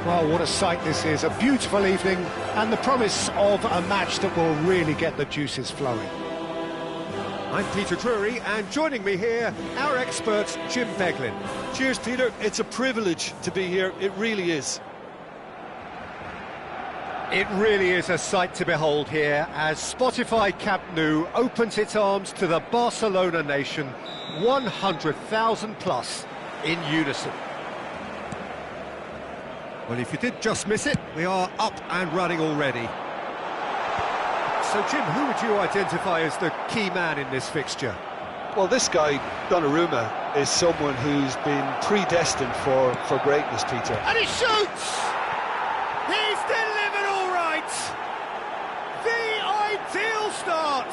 Well, what a sight this is. A beautiful evening and the promise of a match that will really get the juices flowing. I'm Peter Drury, and joining me here, our expert, Jim Beglin. Cheers, Peter. It's a privilege to be here. It really is. It really is a sight to behold here as Spotify Camp Nou opens its arms to the Barcelona nation, 100,000 plus in unison. Well, if you did just miss it, we are up and running already. So, Jim, who would you identify as the key man in this fixture? Well, this guy, Donnarumma, is someone who's been predestined for greatness, Peter. And he shoots! He's delivered all right! The ideal start!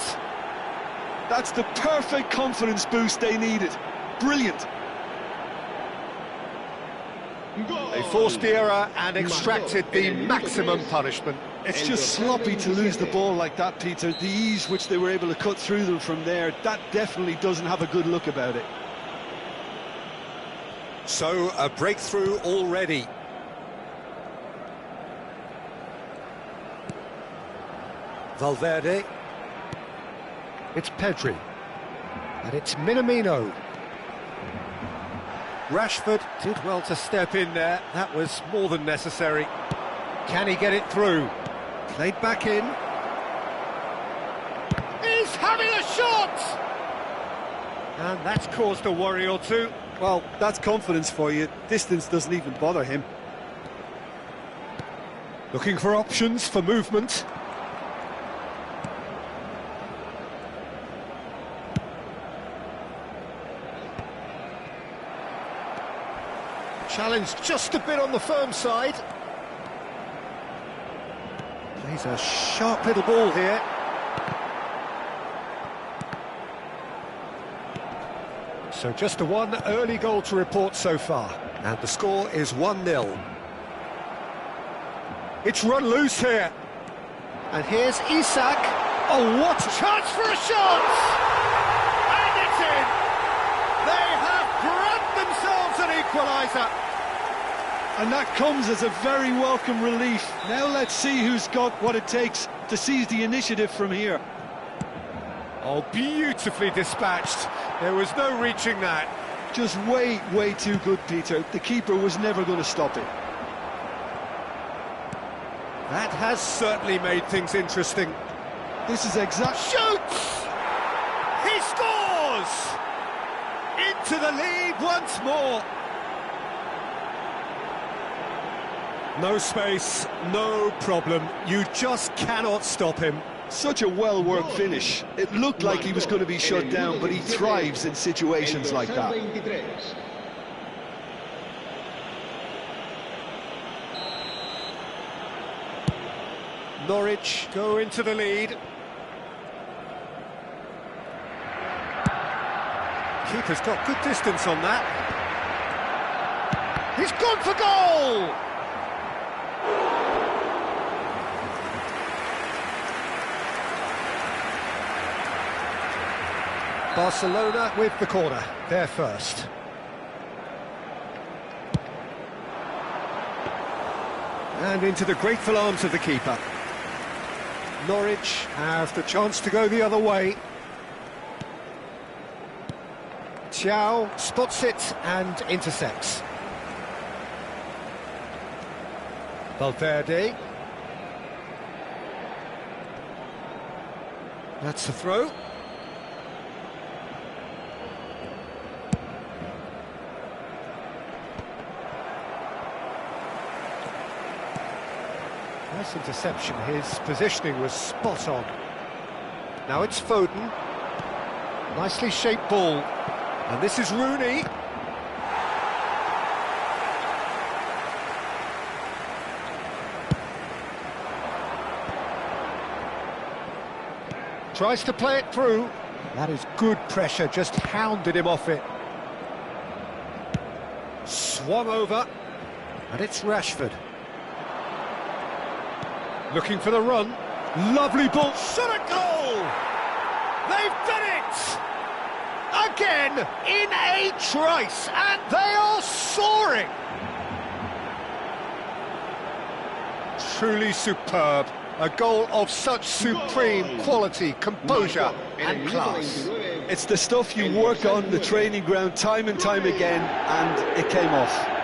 That's the perfect confidence boost they needed. Brilliant. They forced the error and extracted the maximum punishment. It's just sloppy to lose the ball like that, Peter. The ease which they were able to cut through them from there, that definitely doesn't have a good look about it. So, a breakthrough already. Valverde. It's Pedri. And it's Minamino. Rashford did well to step in there. That was more than necessary. Can he get it through? Played back in. He's having a shot! And that's caused a worry or two. Well, that's confidence for you. Distance doesn't even bother him. Looking for options for movement. Challenge just a bit on the firm side. Plays a sharp little ball here. So just a one early goal to report so far. And the score is 1-0. It's run loose here. And here's Isak. Oh, what a chance for a shot! And it's in! They have grabbed themselves an equaliser. And that comes as a very welcome relief. Now let's see who's got what it takes to seize the initiative from here. Oh, beautifully dispatched. There was no reaching that. Just way too good, Peter. The keeper was never going to stop it. That has certainly made things interesting. This is exact... Shoots! He scores! Into the lead once more. No space, no problem. You just cannot stop him. Such a well-worked finish. It looked like he was going to be shut down, but he thrives in situations like that. Norwich go into the lead. Keeper's got good distance on that. He's gone for goal! Barcelona with the corner, they're first. And into the grateful arms of the keeper. Norwich have the chance to go the other way. Thiaw spots it and intercepts. Valverde. That's a throw. Nice interception, his positioning was spot on. Now it's Foden. Nicely shaped ball. And this is Rooney. Tries to play it through. That is good pressure, just hounded him off it. Swung over. And it's Rashford. Looking for the run. Lovely ball. Shot at goal! They've done it! Again, in a trice, and they are soaring! truly superb. A goal of such supreme quality, composure and class. It's the stuff you work on the training ground time and time again, and it came off.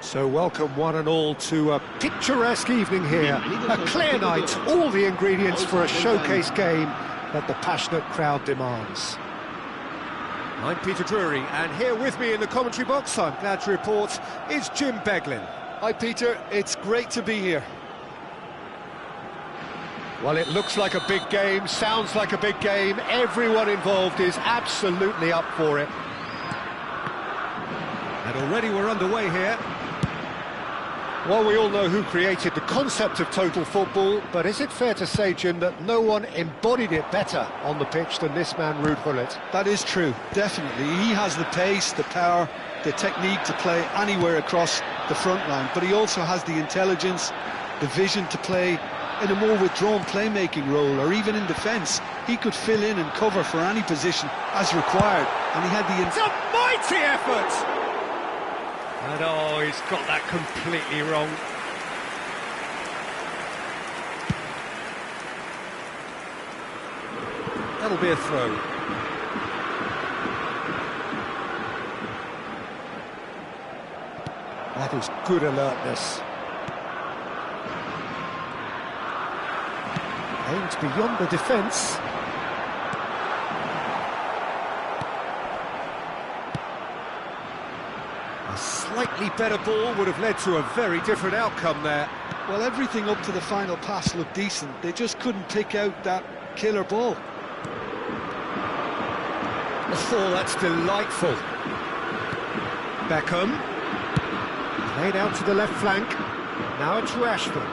So welcome one and all to a picturesque evening here. A clear night, all the ingredients for a showcase game that the passionate crowd demands. I'm Peter Drury, and here with me in the commentary box, I'm glad to report, is Jim Beglin. Hi Peter, it's great to be here. Well, it looks like a big game, sounds like a big game. Everyone involved is absolutely up for it. And already we're underway here. Well, we all know who created the concept of total football, but is it fair to say, Jim, that no one embodied it better on the pitch than this man, Ruud Gullit? That is true, definitely. He has the pace, the power, the technique to play anywhere across the front line, but he also has the intelligence, the vision to play in a more withdrawn playmaking role, or even in defence. He could fill in and cover for any position as required, and he had the... It's a mighty effort! And oh, he's got that completely wrong. That'll be a throw. That is good alertness. Aimed beyond the defence. A slightly better ball would have led to a very different outcome there. Well, everything up to the final pass looked decent. They just couldn't pick out that killer ball. Oh, that's delightful. Beckham. Played out to the left flank. Now it's Rashford.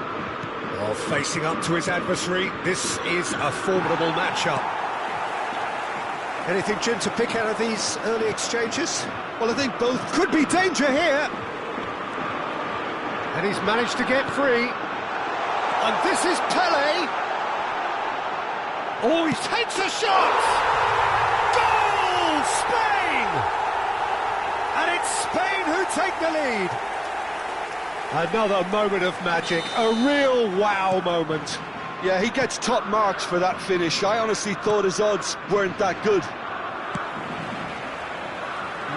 Oh, facing up to his adversary. This is a formidable matchup. Anything, Jim, to pick out of these early exchanges? Well, I think both... Could be danger here. And he's managed to get free. And this is Pele. Oh, he takes a shot! Goal! Spain! And it's Spain who take the lead. Another moment of magic, a real wow moment. Yeah, he gets top marks for that finish. I honestly thought his odds weren't that good.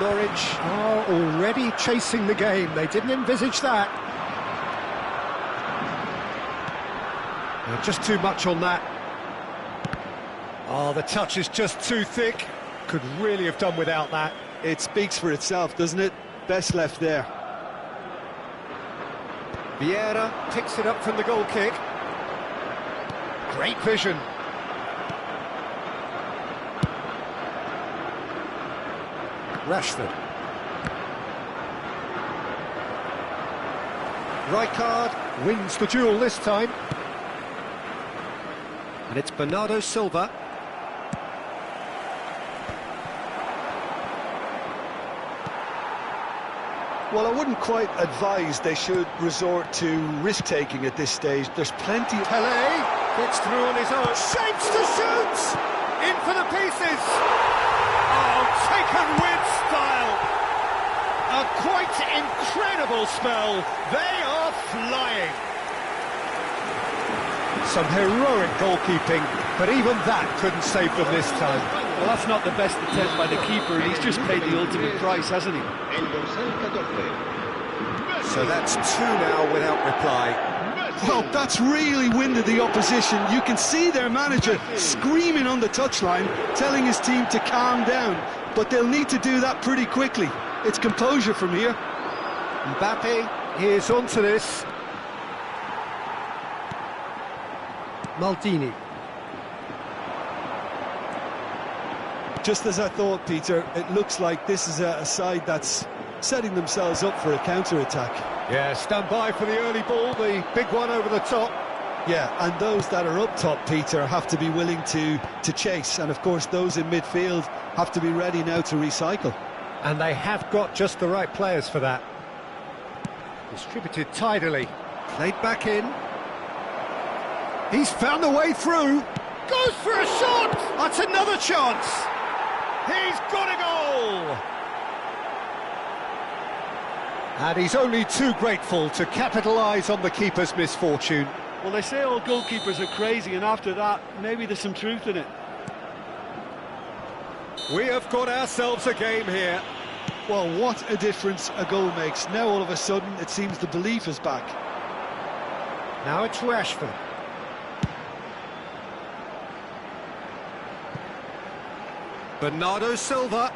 Norwich are already chasing the game. They didn't envisage that. Just too much on that. Oh, the touch is just too thick. Could really have done without that. It speaks for itself, doesn't it? Best left there. Vieira picks it up from the goal kick. Great vision. Rashford. Rijkaard wins the duel this time. And it's Bernardo Silva. Well, I wouldn't quite advise they should resort to risk-taking at this stage. There's plenty... Pele gets through on his own. Shapes to shoot! In for the pieces! Oh, taken with style! A quite incredible spell. They are flying. Some heroic goalkeeping, but even that couldn't save them this time. Well, that's not the best attempt by the keeper. He's just paid the ultimate price, hasn't he? So that's two now without reply. Well, that's really winded the opposition. You can see their manager screaming on the touchline, telling his team to calm down. But they'll need to do that pretty quickly. It's composure from here. Mbappe is onto this. Maldini. Just as I thought, Peter, it looks like this is a side that's setting themselves up for a counter-attack. Yeah, stand by for the early ball, the big one over the top. Yeah, and those that are up top, Peter, have to be willing to chase. And, of course, those in midfield have to be ready now to recycle. And they have got just the right players for that. Distributed tidily. Played back in. He's found a way through. Goes for a shot! That's another chance! He's got a goal! And he's only too grateful to capitalise on the keeper's misfortune. Well, they say all goalkeepers are crazy, and after that, maybe there's some truth in it. We have got ourselves a game here. Well, what a difference a goal makes. Now all of a sudden it seems the belief is back. Now it's Rashford. Bernardo Silva.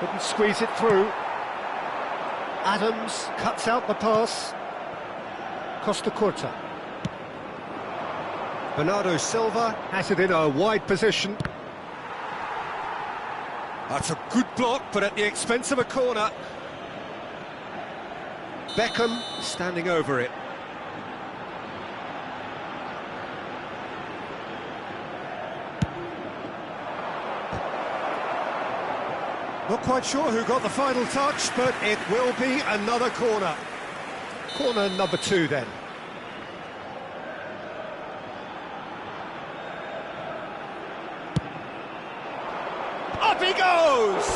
Couldn't squeeze it through. Adams cuts out the pass. Costa Curta. Bernardo Silva has it in a wide position. That's a good block, but at the expense of a corner. Beckham standing over it. Not quite sure who got the final touch, but it will be another corner. Corner number 2 then. Up he goes!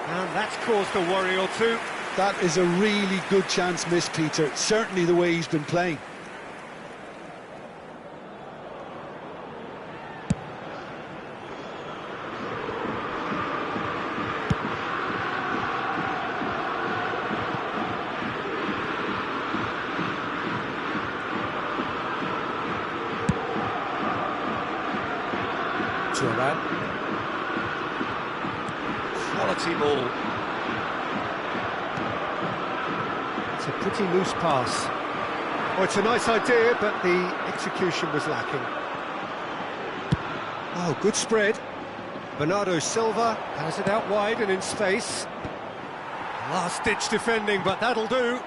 And that's caused a worry or two. That is a really good chance missed, Peter. Certainly the way he's been playing. Quality ball. It's a pretty loose pass. Oh, it's a nice idea, but the execution was lacking. Oh, good spread. Bernardo Silva has it out wide and in space. Last-ditch defending, but that'll do.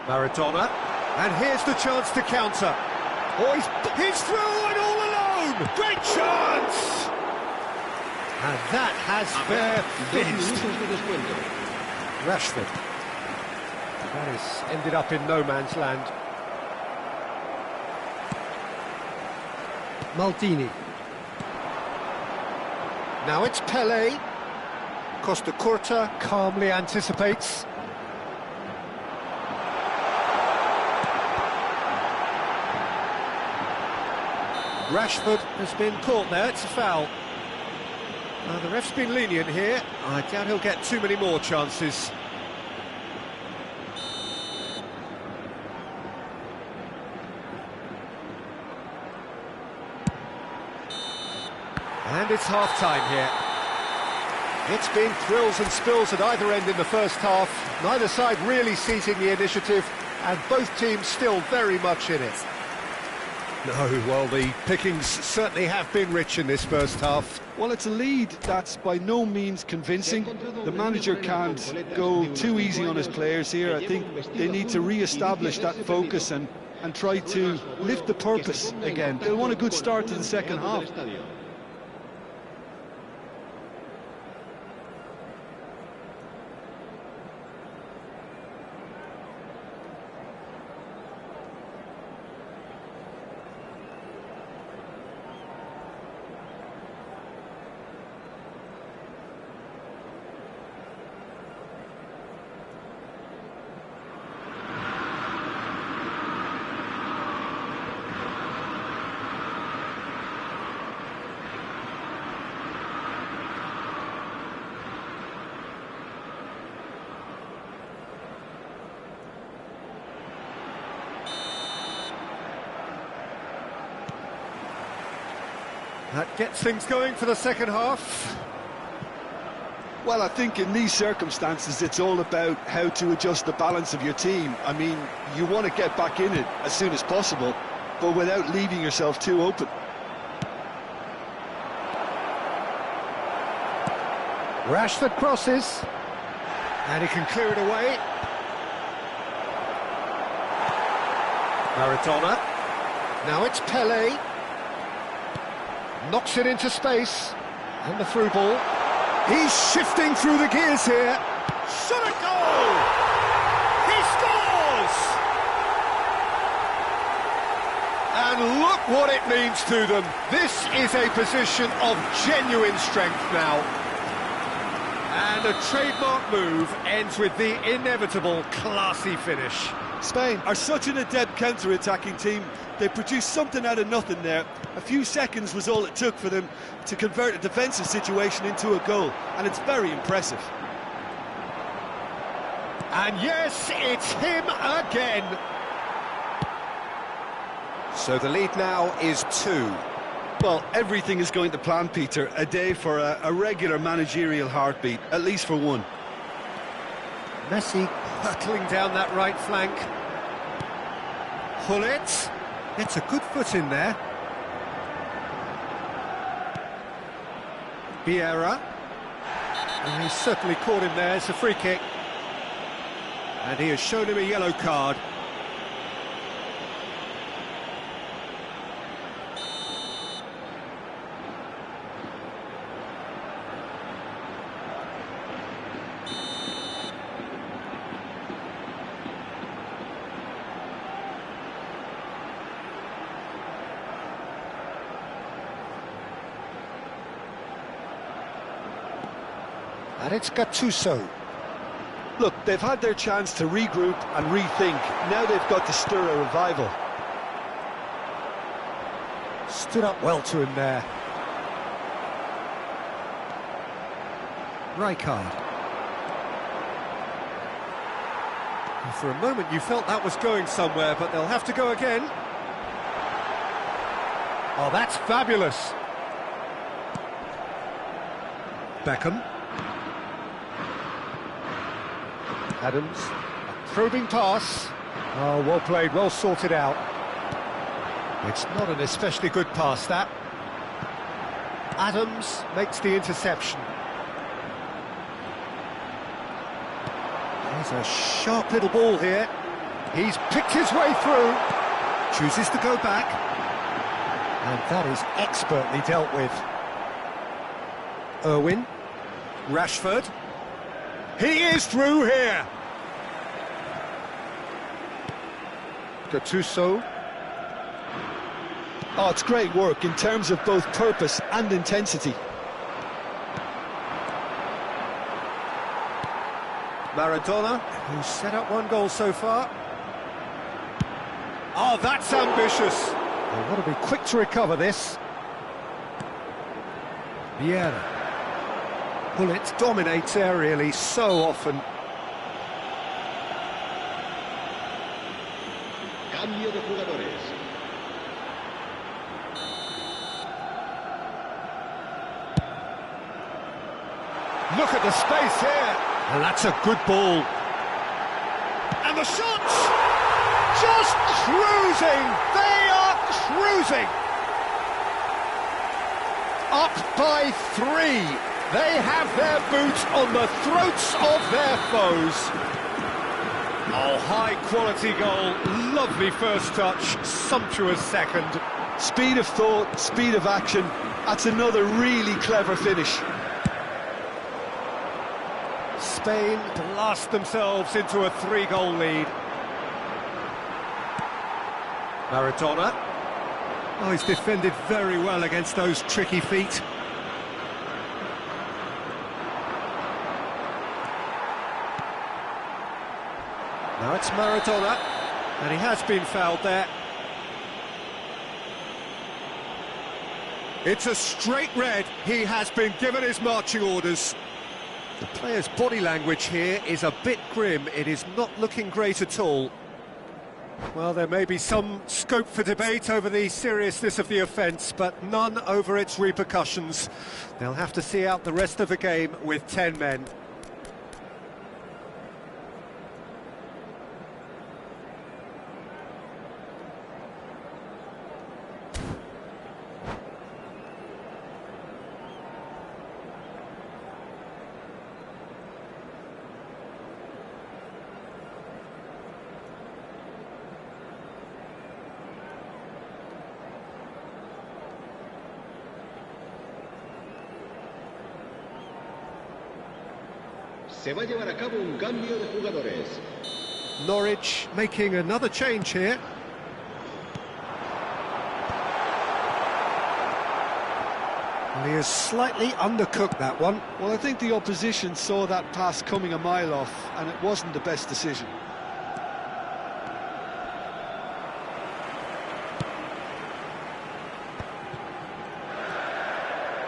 Maradona. And here's the chance to counter. Oh, he's through and all alone! Great chance! And that has finished. Rashford. That has ended up in no man's land. Maldini. Now it's Pelé. Costa Curta calmly anticipates. Rashford has been caught there, it's a foul. The ref's been lenient here. I doubt he'll get too many more chances. And it's half-time here. It's been thrills and spills at either end in the first half. Neither side really seizing the initiative, and both teams still very much in it. No, well, the pickings certainly have been rich in this first half. Well, it's a lead that's by no means convincing. The manager can't go too easy on his players here. I think they need to re-establish that focus and try to lift the purpose again. They'll want a good start to the second half. That gets things going for the second half. Well, I think in these circumstances it's all about how to adjust the balance of your team. I mean, you want to get back in it as soon as possible, but without leaving yourself too open. Rashford crosses, and he can clear it away. Maradona. Now it's Pelé. Knocks it into space, and the through ball. He's shifting through the gears here. Shot a goal! He scores! And look what it means to them. This is a position of genuine strength now. And a trademark move ends with the inevitable classy finish. Spain are such an adept counter-attacking team. They produced something out of nothing there. A few seconds was all it took for them to convert a defensive situation into a goal, and it's very impressive. And yes, it's him again. So the lead now is 2. Well, everything is going to plan, Peter. A day for a regular managerial heartbeat, at least for one. Messi hurtling down that right flank. Hullet gets a good foot in there. Vieira. And he's certainly caught him there. It's a free kick. And he has shown him a yellow card. And it's Gattuso. Look, they've had their chance to regroup and rethink. Now they've got to stir a revival. Stood up well to him there. Rijkaard. And for a moment you felt that was going somewhere, but they'll have to go again. Oh, that's fabulous. Beckham. Adams, a probing pass. Oh, well played, well sorted out. It's not an especially good pass, that. Adams makes the interception. There's a sharp little ball here. He's picked his way through. Chooses to go back. And that is expertly dealt with. Irwin. Rashford. He is through here. Gattuso. Oh, it's great work in terms of both purpose and intensity. Maradona, who's set up one goal so far. Oh, that's ambitious. They've got to be quick to recover this. Vieira. Hullet dominates aerially so often. Cambio de jugadores. Look at the space here. And that's a good ball. And the shots! Just cruising! They are cruising! Up by 3. They have their boot on the throats of their foes. Oh, high-quality goal, lovely first touch, sumptuous second. Speed of thought, speed of action, that's another really clever finish. Spain blast themselves into a 3-goal lead. Maradona. Oh, he's defended very well against those tricky feet. Now it's Maradona, and he has been fouled there. It's a straight red. He has been given his marching orders. The player's body language here is a bit grim. It is not looking great at all. Well, there may be some scope for debate over the seriousness of the offence, but none over its repercussions. They'll have to see out the rest of the game with 10 men. Se va a llevar a cabo un cambio de jugadores. Norwich making another change here. Well, he has slightly undercooked that one. Well, I think the opposition saw that pass coming a mile off, and it wasn't the best decision.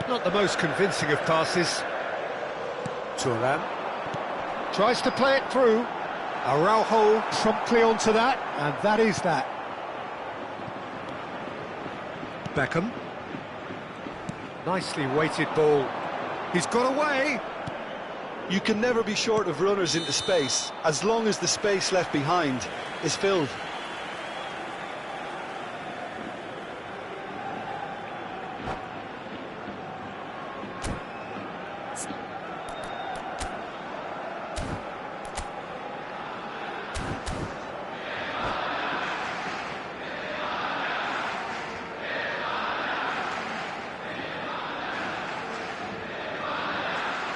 Not the most convincing of passes. Turan tries to play it through. Araujo promptly onto that, and that is that. Beckham. Nicely weighted ball. He's got away. You can never be short of runners into space, as long as the space left behind is filled.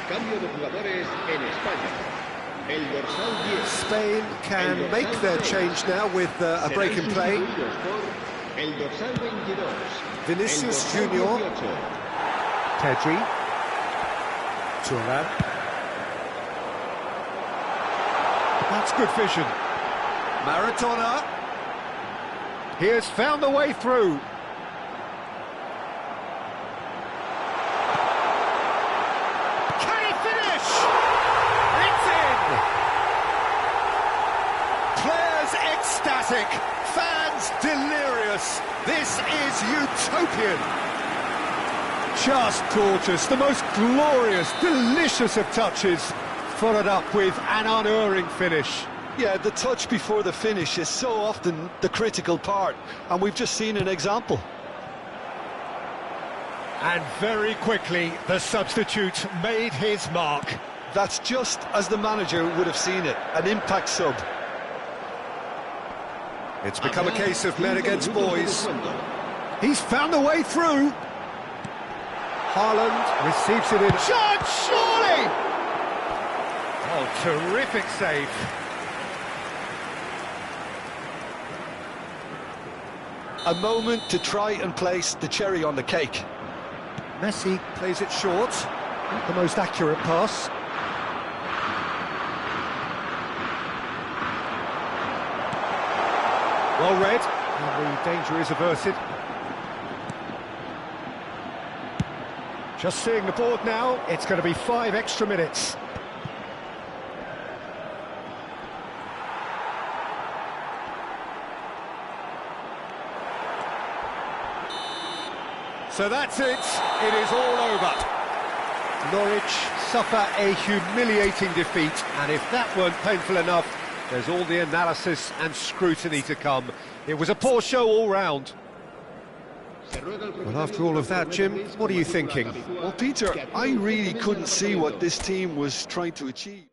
Cambio de jugadores en España. El dorsal 10. Spain can make their change now with a break in play. El dorsal 22. Vinicius Junior. Pedri. Turan. That's good vision. Maradona. He has found a way through. Can he finish? It's in! Players ecstatic, fans delirious. This is utopian. Just gorgeous, the most glorious, delicious of touches, followed up with an unerring finish. Yeah, the touch before the finish is so often the critical part, and we've just seen an example. And very quickly, the substitute made his mark. That's just as the manager would have seen it, an impact sub. It's become a case of men against boys. He's found a way through. Haaland receives it in. Shot, surely! Oh, terrific save. A moment to try and place the cherry on the cake. Messi plays it short. Not the most accurate pass. Well read, and the danger is averted. Just seeing the board now, it's going to be 5 extra minutes. So that's it, it is all over. Norwich suffer a humiliating defeat, and if that weren't painful enough, there's all the analysis and scrutiny to come. It was a poor show all round. Well, after all of that, Jim, what are you thinking? Well, Peter, I really couldn't see what this team was trying to achieve.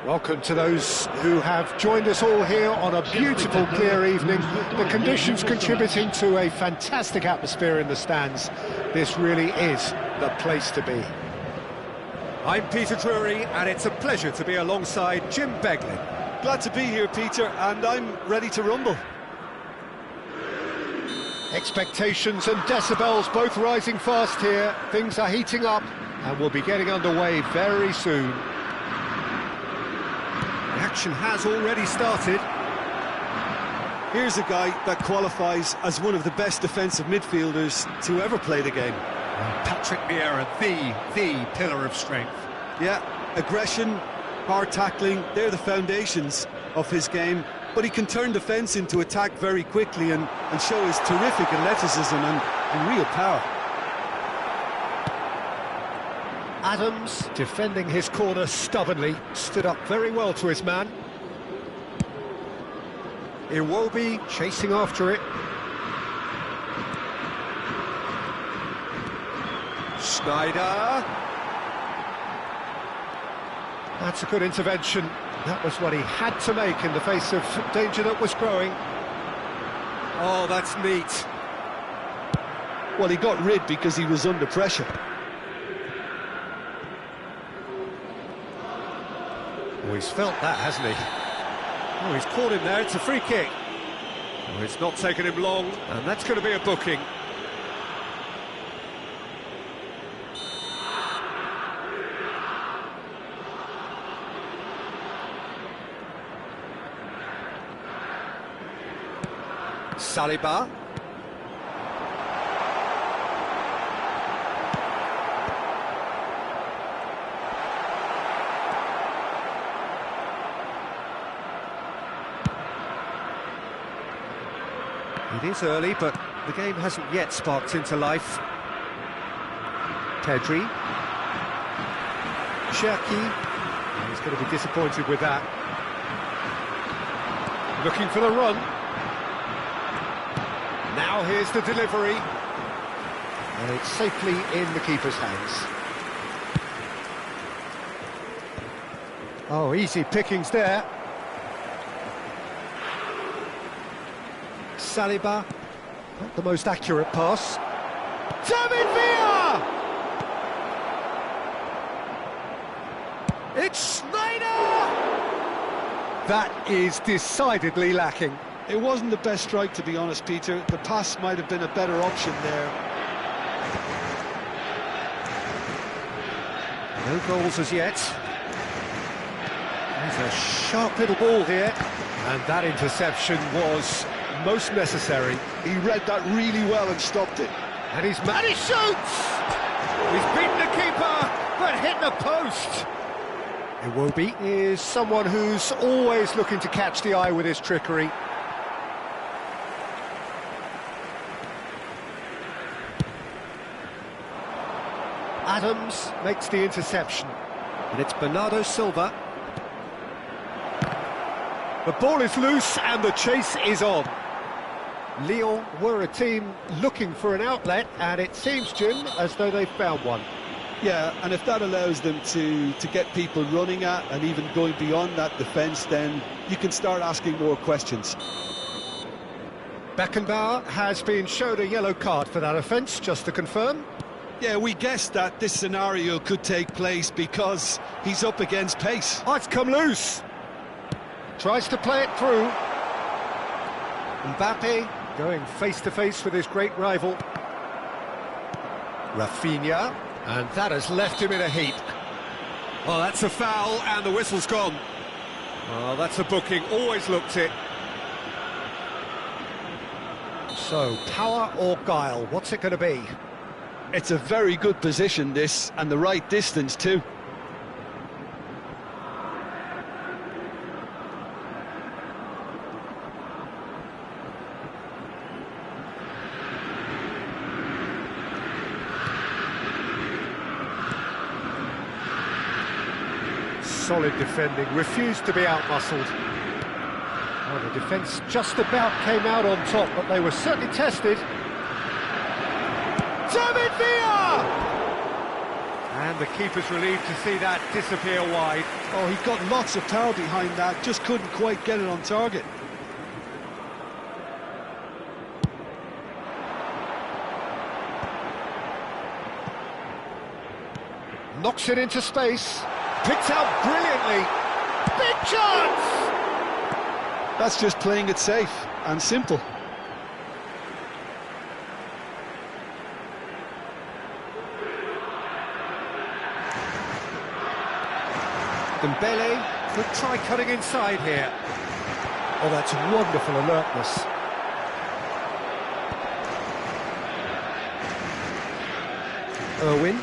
Welcome to those who have joined us all here on a beautiful, clear evening. The conditions contributing to a fantastic atmosphere in the stands. This really is the place to be. I'm Peter Drury, and it's a pleasure to be alongside Jim Beglin. Glad to be here, Peter, and I'm ready to rumble. Expectations and decibels both rising fast here. Things are heating up, and we'll be getting underway very soon. The action has already started. Here's a guy that qualifies as one of the best defensive midfielders to ever play the game. Patrick Vieira, the pillar of strength. Yeah, aggression, hard tackling, they're the foundations of his game, but he can turn defence into attack very quickly and show his terrific athleticism and real power. Adams, defending his corner stubbornly, stood up very well to his man. Iwobi chasing after it. Snyder. That's a good intervention. That was what he had to make in the face of danger that was growing. Oh, that's neat. Well, he got rid because he was under pressure. Oh, he's felt that, hasn't he? Oh, he's caught him there, it's a free kick. Oh, it's not taken him long, and that's going to be a booking. Saliba. It is early, but the game hasn't yet sparked into life. Pedri. Cherki. He's going to be disappointed with that. Looking for the run. Now here's the delivery. And it's safely in the keeper's hands. Oh, easy pickings there. Saliba, not the most accurate pass. David Villa! It's Snyder! That is decidedly lacking. It wasn't the best strike, to be honest, Peter. The pass might have been a better option there. No goals as yet. There's a sharp little ball here. And that interception was most necessary. He read that really well and stopped it. And he's mad, he shoots! He's beaten the keeper, but hit the post. Iwobi is someone who's always looking to catch the eye with his trickery. Adams makes the interception. And it's Bernardo Silva. The ball is loose and the chase is on. Lyon were a team looking for an outlet, and it seems, Jim, as though they've found one. Yeah, and if that allows them to get people running at and even going beyond that defence, then you can start asking more questions. Beckenbauer has been showed a yellow card for that offence, just to confirm. Yeah, we guessed that this scenario could take place because he's up against pace. Oh, it's come loose. Tries to play it through. Mbappe going face-to-face with his great rival. Rafinha, and that has left him in a heap. Oh, that's a foul, and the whistle's gone. Oh, that's a booking, always looked it. So, power or guile, what's it going to be? It's a very good position, this, and the right distance too. Solid defending, refused to be out-muscled. Well, the defence just about came out on top, but they were certainly tested. David Villa! And the keeper's relieved to see that disappear wide. Oh, he got lots of power behind that, just couldn't quite get it on target. Knocks it into space. Picked out brilliantly. Big chance! That's just playing it safe and simple. Dembele could try cutting inside here. Oh, that's wonderful alertness. Irwin.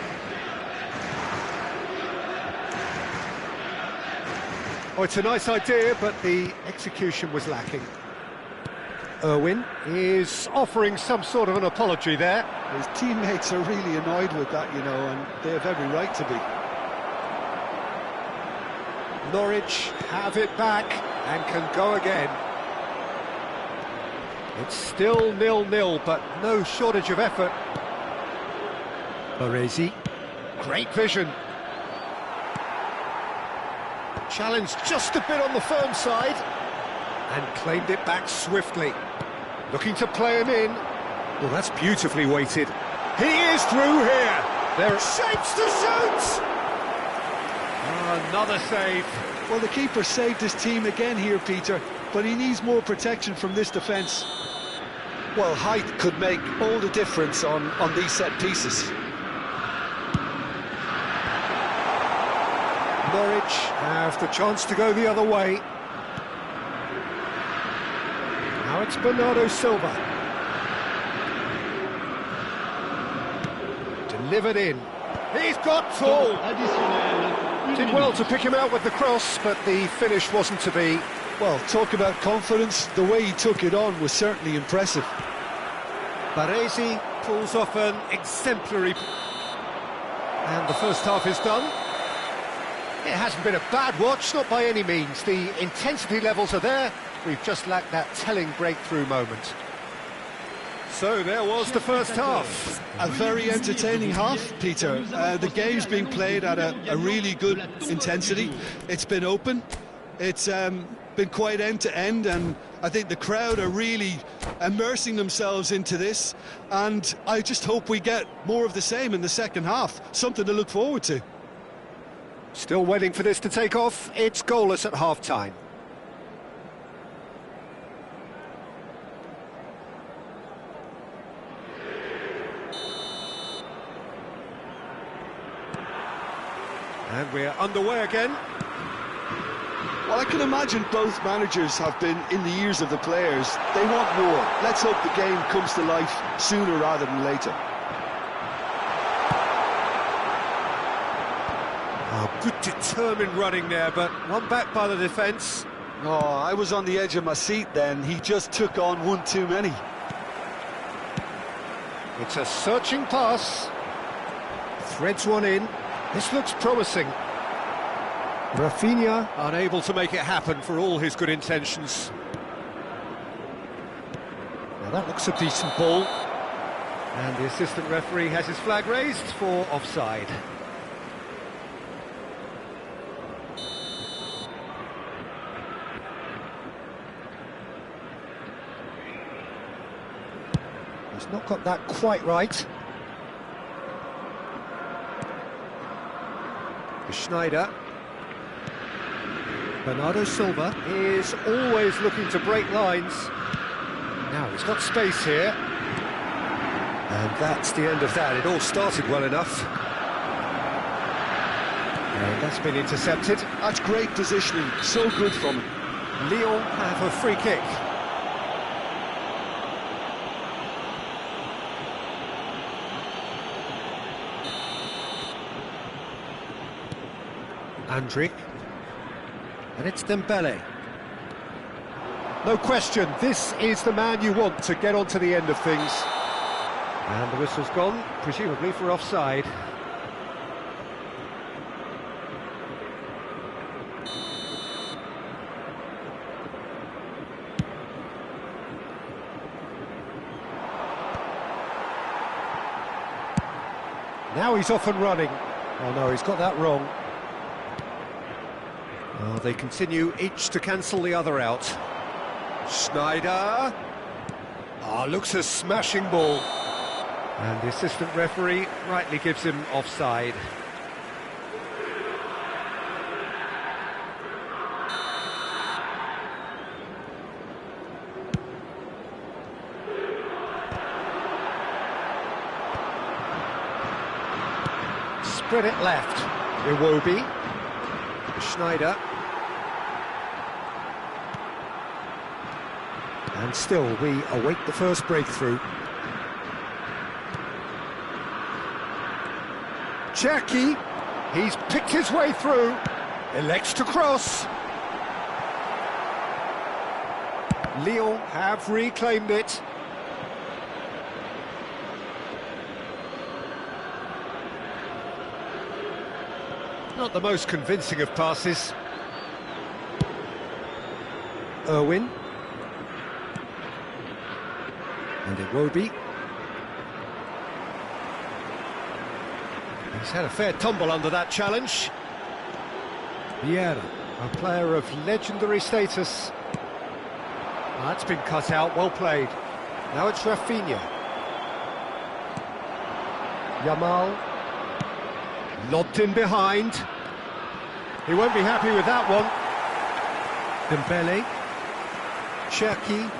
Oh, it's a nice idea, but the execution was lacking. Irwin is offering some sort of an apology there. His teammates are really annoyed with that, you know, and they have every right to be. Norwich have it back and can go again. It's still 0-0, but no shortage of effort. Baresi, great vision. Challenged just a bit on the firm side and claimed it back swiftly. Looking to play him in. Well, that's beautifully weighted. He is through here. There are shapes to shoot. Another save. Well, the keeper saved his team again here, Peter, but he needs more protection from this defence. Well, height could make all the difference on these set pieces. Norwich have the chance to go the other way. Now it's Bernardo Silva. Delivered in. He's got full. Did well to pick him out with the cross, but the finish wasn't to be. Well, talk about confidence. The way he took it on was certainly impressive. Baresi pulls off an exemplary... And the first half is done. It hasn't been a bad watch, not by any means. The intensity levels are there. We've just lacked that telling breakthrough moment. So there was the first half. A very entertaining half, Peter. The game's being played at a really good intensity. It's been open. It's been quite end-to-end, and I think the crowd are really immersing themselves into this, and I just hope we get more of the same in the second half. Something to look forward to. Still waiting for this to take off. It's goalless at half-time. And we're underway again. Well, I can imagine both managers have been in the ears of the players. They want more. Let's hope the game comes to life sooner rather than later. Oh, good determined running there, but one back by the defence. Oh, I was on the edge of my seat then. He just took on one too many. It's a searching pass. Threads one in. This looks promising. Rafinha unable to make it happen for all his good intentions. Now that looks a decent ball. And the assistant referee has his flag raised for offside. He's not got that quite right. Schneider. Bernardo Silva is always looking to break lines. Now he's got space here. And that's the end of that. It all started well enough. And that's been intercepted. That's great positioning. So good from him. Lyon have a free kick. Andrick. And it's Dembele. No question, this is the man you want to get onto the end of things. And the whistle's gone, presumably for offside. Now he's off and running. Oh no, he's got that wrong. Oh, they continue each to cancel the other out. Schneider. Looks a smashing ball. And the assistant referee rightly gives him offside. Spread it left. Iwobi. Schneider. And still we await the first breakthrough. Cherki. He's picked his way through. Elects to cross. Lyon have reclaimed it. Not the most convincing of passes. Irwin. And Iwobi. He's had a fair tumble under that challenge. Vieira, a player of legendary status. That's been cut out, well played. Now it's Rafinha. Yamal. Lobbed in behind. He won't be happy with that one. Dembele. Cherki.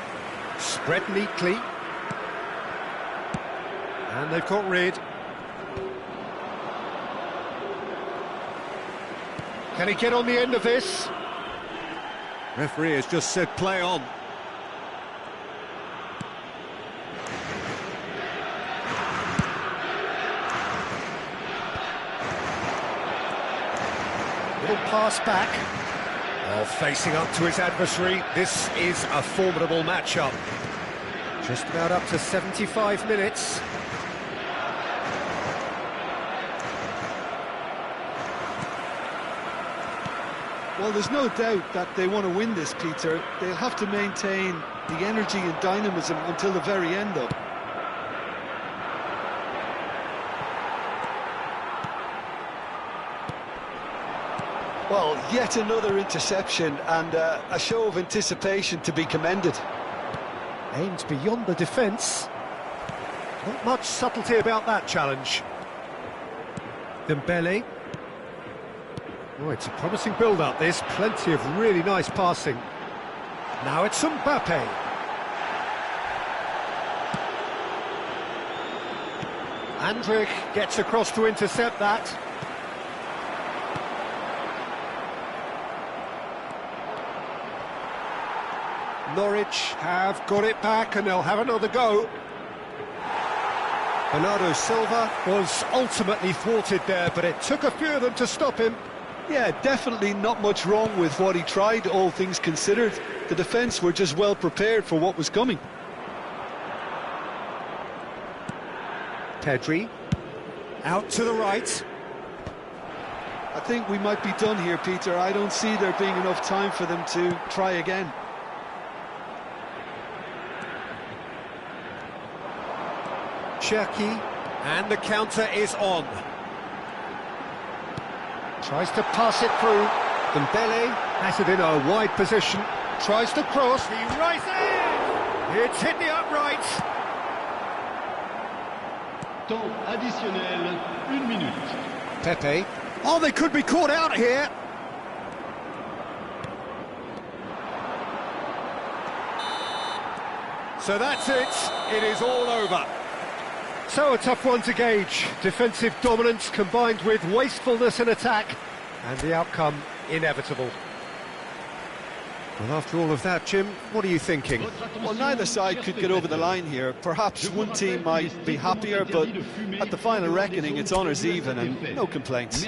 Spread neatly. And they've got rid. Can he get on the end of this? Referee has just said play on. Little pass back. Oh, facing up to his adversary. This is a formidable matchup. Just about up to 75 minutes. Well, there's no doubt that they want to win this, Peter. They'll have to maintain the energy and dynamism until the very end, though. Well, yet another interception and a show of anticipation to be commended. Aims beyond the defence. Not much subtlety about that challenge. Dembele. Oh, it's a promising build-up, this. Plenty of really nice passing. Now it's Mbappe. Andrich gets across to intercept that. Norwich have got it back and they'll have another go. Bernardo Silva was ultimately thwarted there, but it took a few of them to stop him. Yeah, definitely not much wrong with what he tried, all things considered. The defence were just well prepared for what was coming. Pedri, out to the right. I think we might be done here, Peter. I don't see there being enough time for them to try again. Cherki, and the counter is on. Tries to pass it through. Dembele has it in a wide position. Tries to cross. He rises! It's hit the uprights. Temps additionnel, 1 minute. Pepe. Oh, they could be caught out here. So that's it. It is all over. So a tough one to gauge. Defensive dominance combined with wastefulness in attack, and the outcome inevitable. Well, after all of that, Jim, what are you thinking? Well, neither side could get over the line here. Perhaps one team might be happier, but at the final reckoning, it's honours even and no complaints.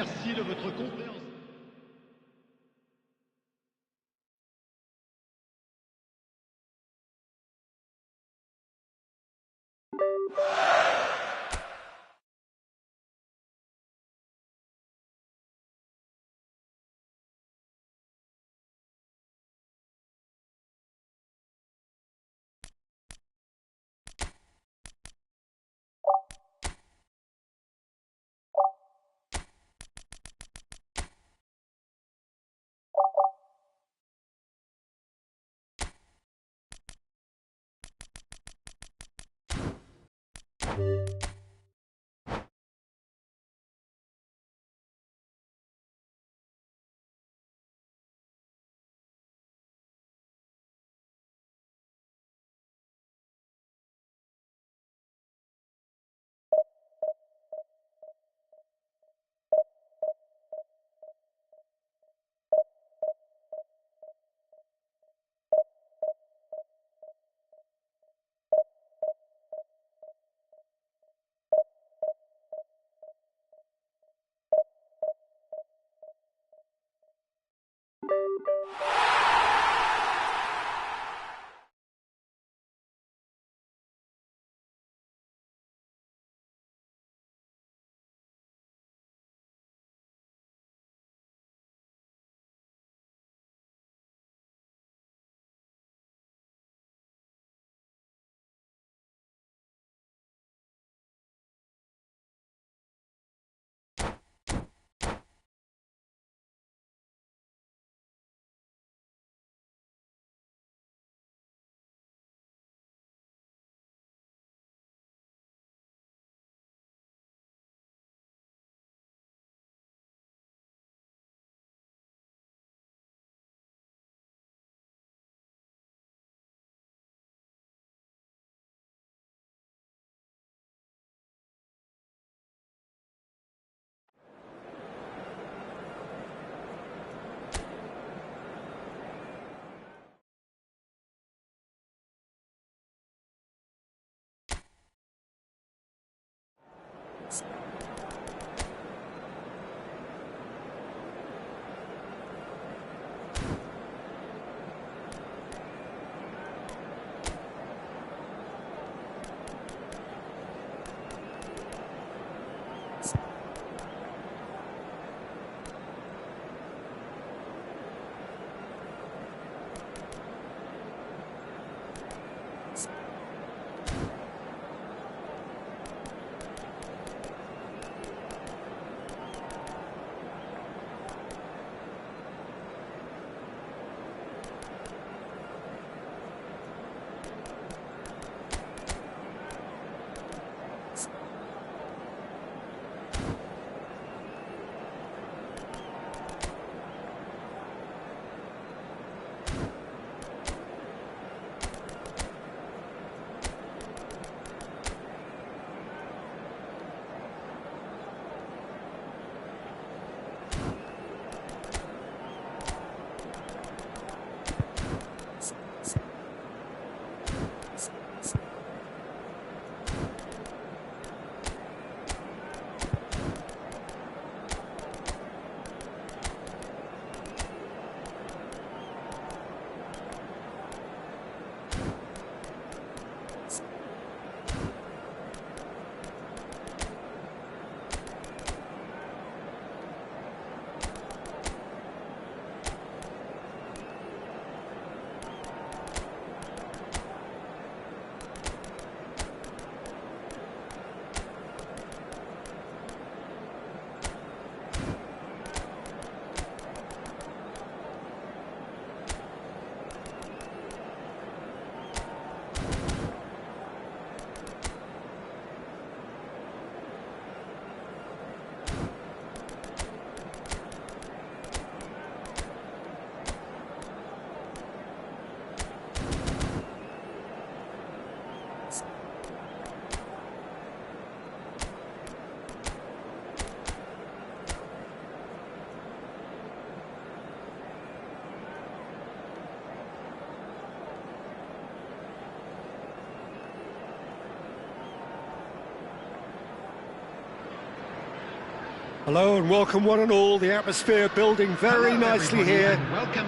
Hello and welcome one and all. The atmosphere building very nicely here.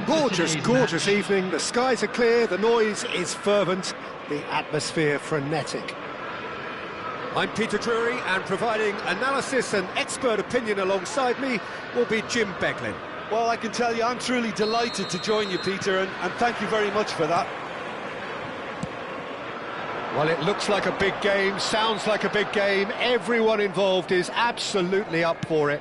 Gorgeous, gorgeous evening. The skies are clear, the noise is fervent, the atmosphere frenetic. I'm Peter Drury, and providing analysis and expert opinion alongside me will be Jim Beglin. Well, I can tell you I'm truly delighted to join you, Peter, and thank you very much for that. Well, it looks like a big game, sounds like a big game. Everyone involved is absolutely up for it.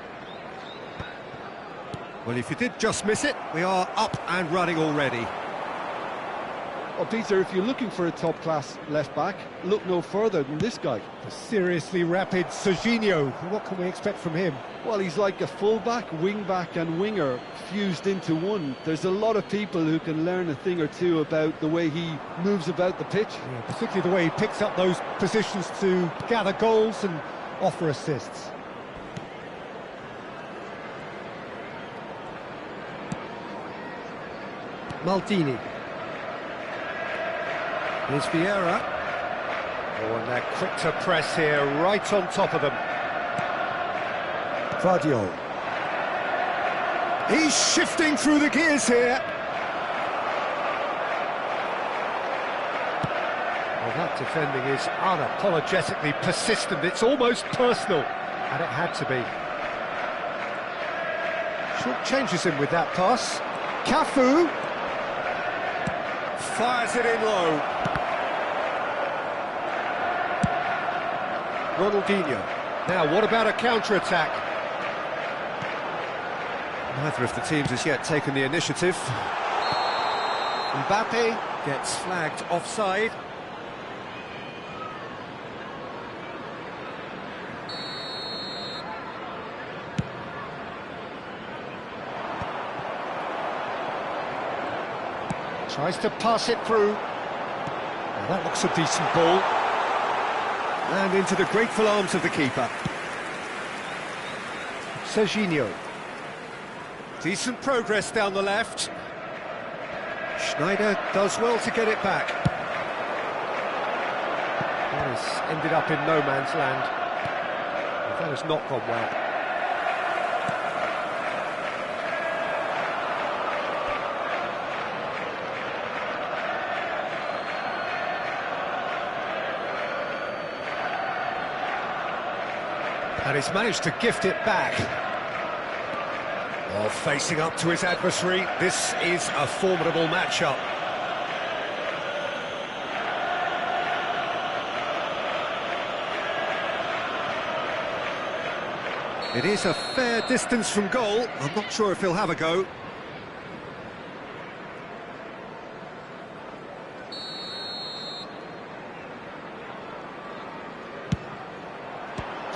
Well, if you did just miss it, we are up and running already. Well, Peter, if you're looking for a top-class left-back, look no further than this guy. The seriously rapid Serginho. What can we expect from him? Well, he's like a full-back, wing-back and winger fused into one. There's a lot of people who can learn a thing or two about the way he moves about the pitch. Yeah, particularly the way he picks up those positions to gather goals and offer assists. Maldini. Here's Vieira. Oh, and they're quick to press here, right on top of them. Vardiol. He's shifting through the gears here. Well, that defending is unapologetically persistent. It's almost personal, and it had to be. Short changes him with that pass. Cafu fires it in low. Ronaldinho. Now, what about a counter-attack? Neither of the teams has yet taken the initiative. Mbappe gets flagged offside. Tries to pass it through. Now that looks a decent ball. And into the grateful arms of the keeper. Serginho. Decent progress down the left. Schneider does well to get it back. That has ended up in no man's land. That has not gone well. And he's managed to gift it back. Oh, facing up to his adversary, this is a formidable matchup. It is a fair distance from goal. I'm not sure if he'll have a go.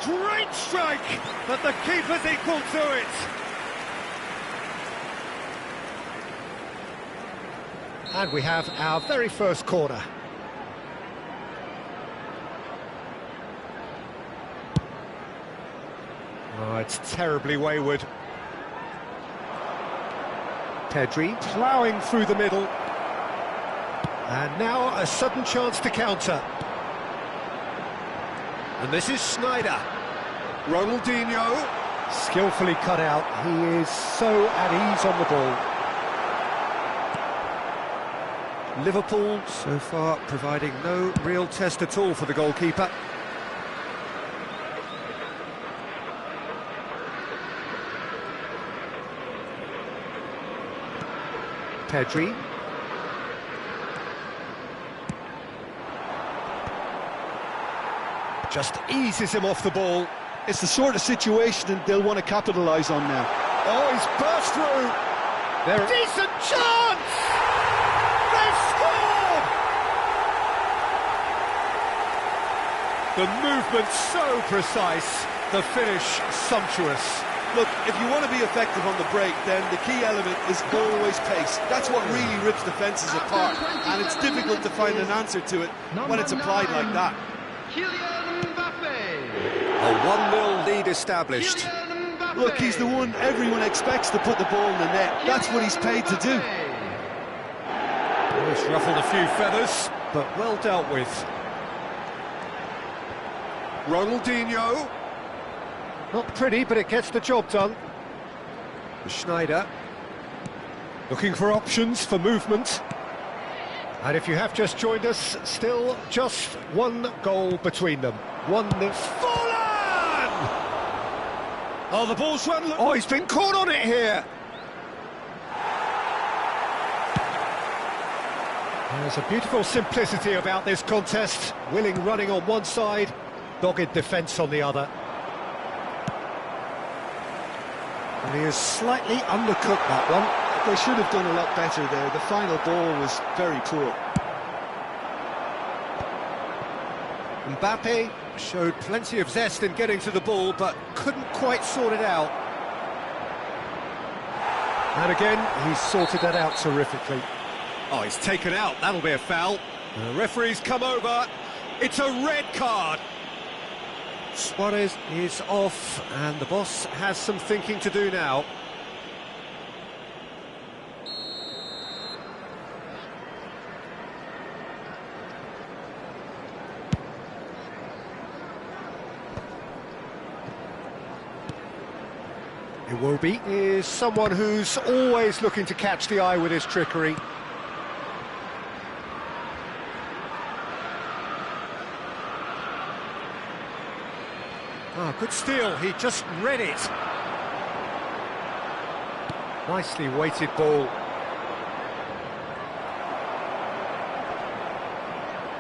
Great strike, but the keeper's equal to it. And we have our very first corner. Oh, it's terribly wayward. Pedri ploughing through the middle. And now a sudden chance to counter. And this is Schneider. Ronaldinho. Skillfully cut out. He is so at ease on the ball. Liverpool so far providing no real test at all for the goalkeeper. Pedri. Just eases him off the ball. It's the sort of situation they'll want to capitalise on now. Oh, he's burst through. There, decent chance! They've scored! The movement so precise, the finish sumptuous. Look, if you want to be effective on the break, then the key element is always pace. That's what really rips defences apart, and it's difficult to find an answer to it when it's applied like that. A 1-0 lead established. Look, he's the one everyone expects to put the ball in the net. That's what he's paid to do. Oh, it's ruffled a few feathers, but well dealt with. Ronaldinho. Not pretty, but it gets the job done. Schneider. Looking for options for movement. And if you have just joined us, still just one goal between them. 1-0. Fallen! Oh, the ball's run. Oh, he's been caught on it here. There's a beautiful simplicity about this contest. Willing running on one side, dogged defence on the other. And he has slightly undercooked that one. They should have done a lot better there. The final ball was very poor. Mbappe showed plenty of zest in getting to the ball, but couldn't quite sort it out. And again, he's sorted that out terrifically. Oh, he's taken out. That'll be a foul. The referee's come over. It's a red card. Suarez is off, and the boss has some thinking to do now. Iwobi is someone who's always looking to catch the eye with his trickery. Ah, good steal, he just read it. Nicely weighted ball.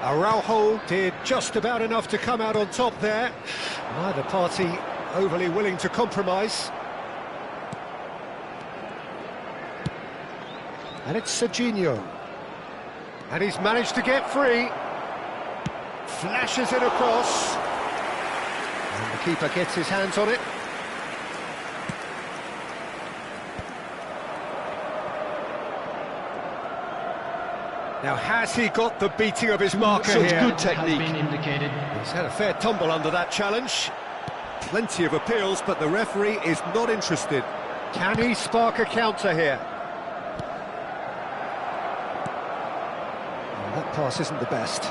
Araujo did just about enough to come out on top there. Neither party overly willing to compromise. And it's Serginho. And he's managed to get free. Flashes it across. And the keeper gets his hands on it. Now, has he got the beating of his marker Such here? good technique. Has been indicated. He's had a fair tumble under that challenge. Plenty of appeals, but the referee is not interested. Can he spark a counter here? That pass isn't the best.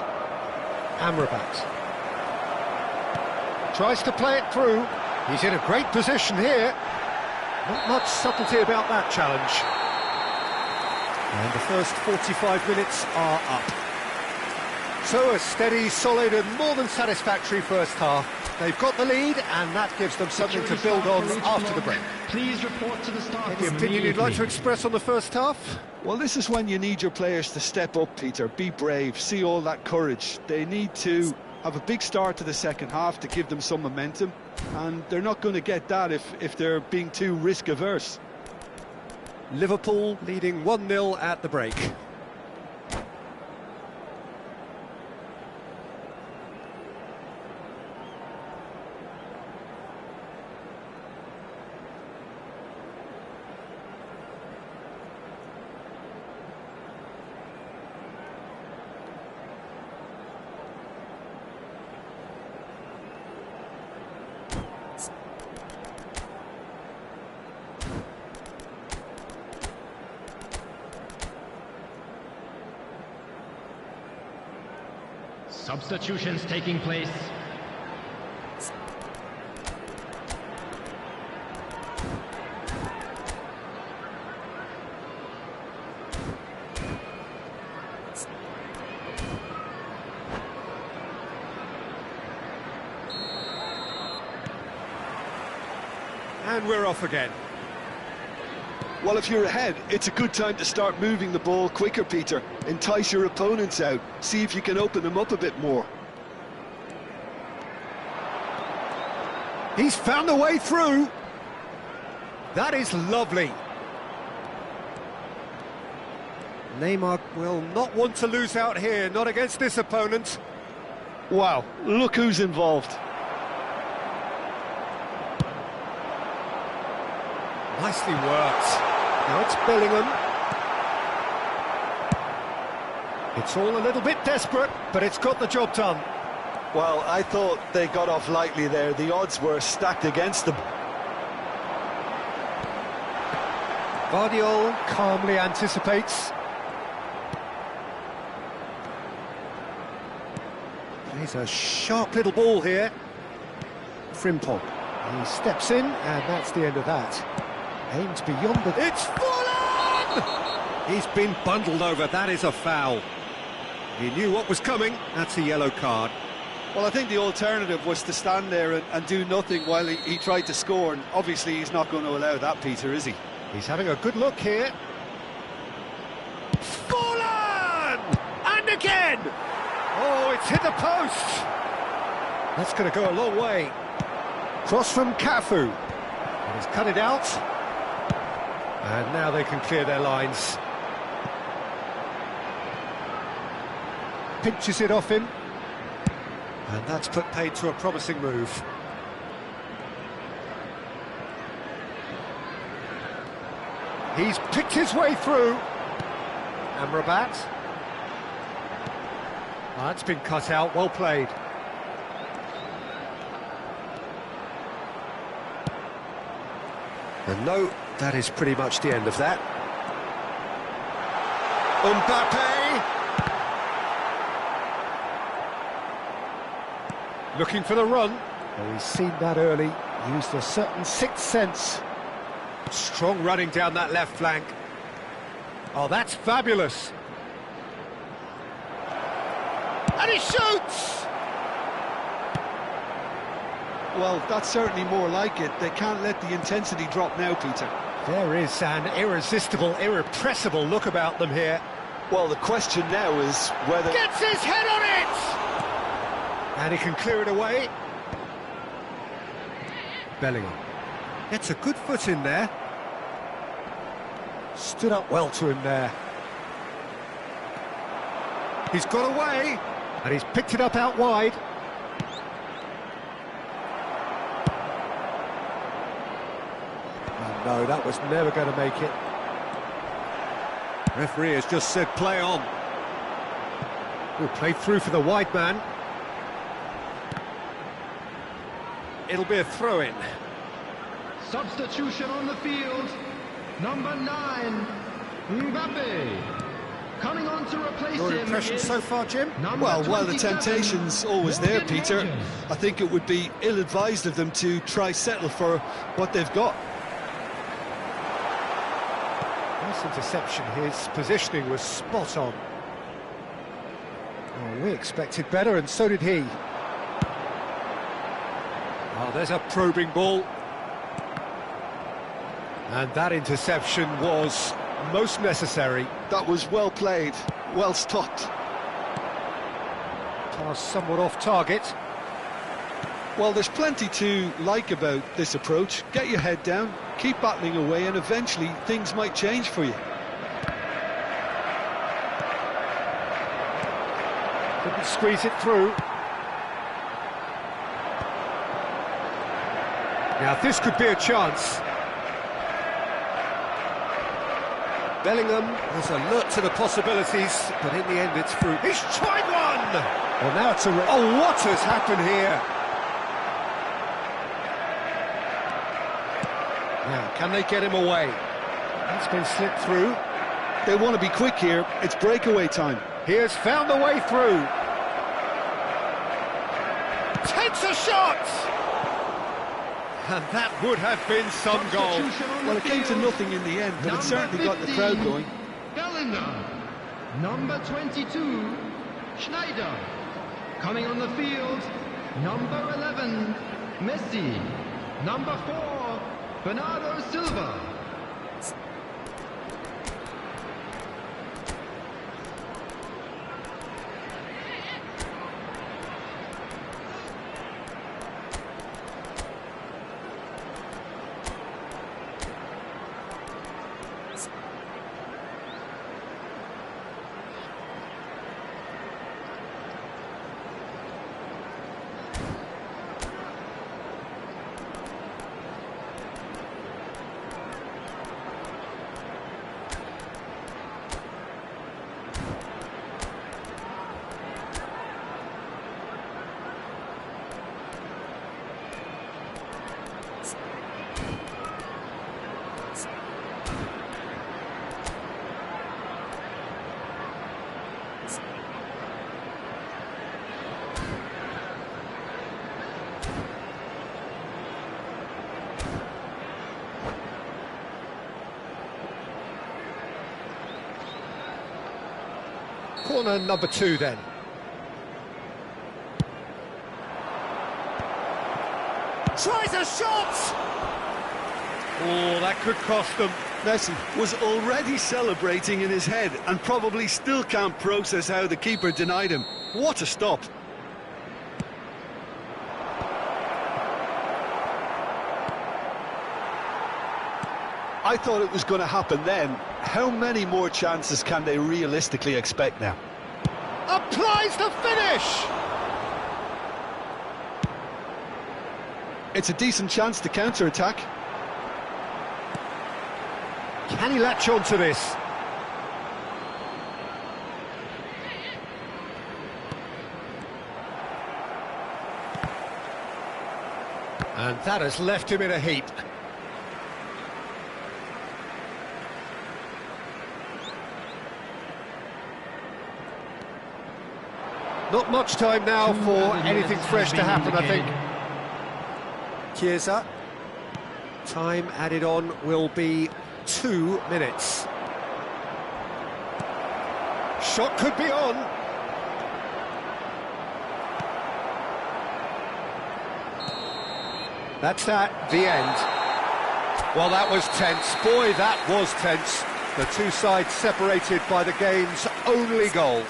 Amrabat tries to play it through. He's in a great position here. Not much subtlety about that challenge. And the first 45 minutes are up. So a steady, solid and more than satisfactory first half. They've got the lead, and that gives them something to build on after the break. Please report to the start. Any opinion you'd like to express on the first half? Well, this is when you need your players to step up, Peter. Be brave, see all that courage. They need to have a big start to the second half to give them some momentum, and they're not going to get that if they're being too risk-averse. Liverpool leading 1-0 at the break. Substitutions taking place. And we're off again. Well, if you're ahead, it's a good time to start moving the ball quicker, Peter. Entice your opponents out. See if you can open them up a bit more. He's found a way through. That is lovely. Neymar will not want to lose out here, not against this opponent. Wow, look who's involved. Nicely worked. Now it's Bellingham. It's all a little bit desperate, but it's got the job done. Well, I thought they got off lightly there. The odds were stacked against them. Guardiola calmly anticipates. Plays a sharp little ball here. Frimpong. He steps in, and that's the end of that. Aims beyond the... It's fallen! He's been bundled over. That is a foul. He knew what was coming. That's a yellow card. Well, I think the alternative was to stand there and do nothing while he tried to score, and obviously he's not going to allow that, Peter, is he? He's having a good look here. Fallen! And again! Oh, it's hit the post! That's going to go a long way. Cross from Cafu. And he's cut it out. And now they can clear their lines. Pinches it off him. And that's put paid to a promising move. He's picked his way through. Amrabat. That's been cut out, well played. And no, that is pretty much the end of that. Mbappe! Looking for the run. Oh, he's seen that early, used a certain sixth sense. Strong running down that left flank. Oh, that's fabulous. And he shoots! Well, that's certainly more like it. They can't let the intensity drop now, Peter. There is an irresistible, irrepressible look about them here. Well, the question now is whether... Gets his head on it! And he can clear it away. Bellingham. Gets a good foot in there. Stood up well to him there. He's got away, and he's picked it up out wide. Oh, no, that was never going to make it. Referee has just said play on. We'll play through for the wide man. It'll be a throw-in. Substitution on the field. Number 9, Mbappe. Coming on to replace Your him. impression so far, Jim? Well, while the temptation's always there, Peter, I think it would be ill-advised of them to try settle for what they've got. Nice interception. His positioning was spot on. Oh, we expected better, and so did he. Oh, there's a probing ball. And that interception was most necessary. That was well played, well stopped. Pass somewhat off target. Well, there's plenty to like about this approach. Get your head down, keep battling away, and eventually things might change for you. Couldn't squeeze it through. Now this could be a chance. Bellingham was alert to the possibilities, but in the end it's through. He's tried one! Well, now it's a... Oh, what has happened here? Now, can they get him away? That's been slipped through. They want to be quick here. It's breakaway time. He has found a way through. Takes a shot! And that would have been some goal. Well, it came to nothing in the end, but it certainly got the crowd going. Bellingham. Number 22, Schneider. Coming on the field, number 11, Messi. Number 4, Bernardo Silva. Corner number 2 then. Tries a shot! Oh, that could cost them. Messi was already celebrating in his head and probably still can't process how the keeper denied him. What a stop. I thought it was going to happen then. How many more chances can they realistically expect now? Applies the finish! It's a decent chance to counter-attack. Can he latch on to this? And that has left him in a heap. Not much time now for anything fresh to happen, I think. Chiesa. Time added on will be 2 minutes. Shot could be on. That's that, the end. Well, that was tense. Boy, that was tense. The two sides separated by the game's only goal.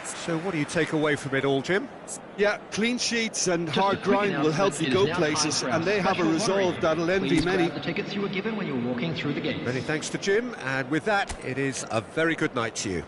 So what do you take away from it all, Jim? Yeah, clean sheets and hard grind will help you go places, and they have a resolve that'll envy many. The tickets you were given when you were walking through the gate. Many thanks to Jim, and with that, it is a very good night to you.